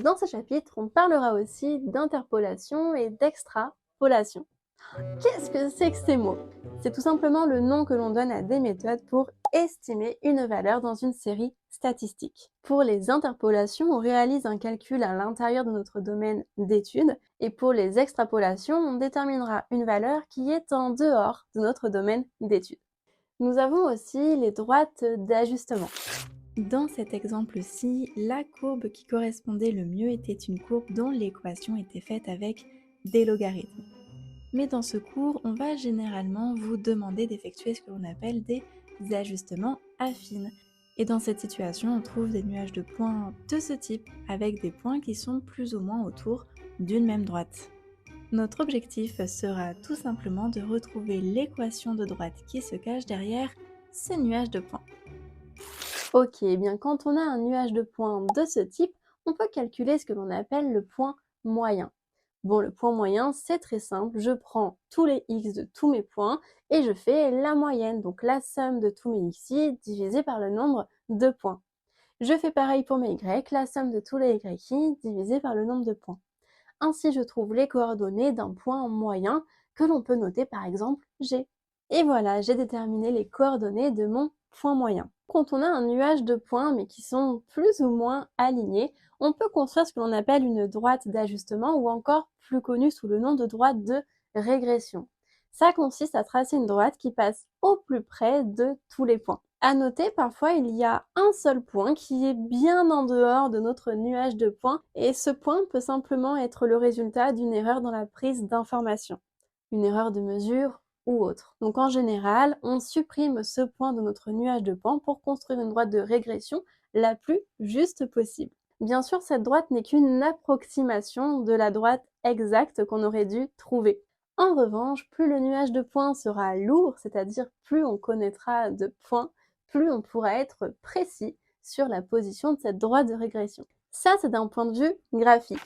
Dans ce chapitre, on parlera aussi d'interpolation et d'extrapolation. Qu'est-ce que c'est que ces mots? C'est tout simplement le nom que l'on donne à des méthodes pour estimer une valeur dans une série statistique. Pour les interpolations, on réalise un calcul à l'intérieur de notre domaine d'étude, et pour les extrapolations, on déterminera une valeur qui est en dehors de notre domaine d'étude. Nous avons aussi les droites d'ajustement. Dans cet exemple-ci, la courbe qui correspondait le mieux était une courbe dont l'équation était faite avec des logarithmes. Mais dans ce cours, on va généralement vous demander d'effectuer ce que l'on appelle des ajustements affines. Et dans cette situation, on trouve des nuages de points de ce type, avec des points qui sont plus ou moins autour d'une même droite. Notre objectif sera tout simplement de retrouver l'équation de droite qui se cache derrière ce nuage de points. Ok, eh bien quand on a un nuage de points de ce type, on peut calculer ce que l'on appelle le point moyen. Bon, le point moyen, c'est très simple. Je prends tous les x de tous mes points et je fais la moyenne, donc la somme de tous mes xi divisé par le nombre de points. Je fais pareil pour mes y, la somme de tous les yi divisé par le nombre de points. Ainsi, je trouve les coordonnées d'un point moyen que l'on peut noter par exemple g. Et voilà, j'ai déterminé les coordonnées de mon point moyen. Quand on a un nuage de points mais qui sont plus ou moins alignés, on peut construire ce que l'on appelle une droite d'ajustement ou encore plus connue sous le nom de droite de régression. Ça consiste à tracer une droite qui passe au plus près de tous les points. À noter, parfois il y a un seul point qui est bien en dehors de notre nuage de points et ce point peut simplement être le résultat d'une erreur dans la prise d'information, une erreur de mesure ou autre. Donc en général, on supprime ce point de notre nuage de points pour construire une droite de régression la plus juste possible. Bien sûr, cette droite n'est qu'une approximation de la droite exacte qu'on aurait dû trouver. En revanche, plus le nuage de points sera lourd, c'est-à-dire plus on connaîtra de points, plus on pourra être précis sur la position de cette droite de régression. Ça, c'est d'un point de vue graphique.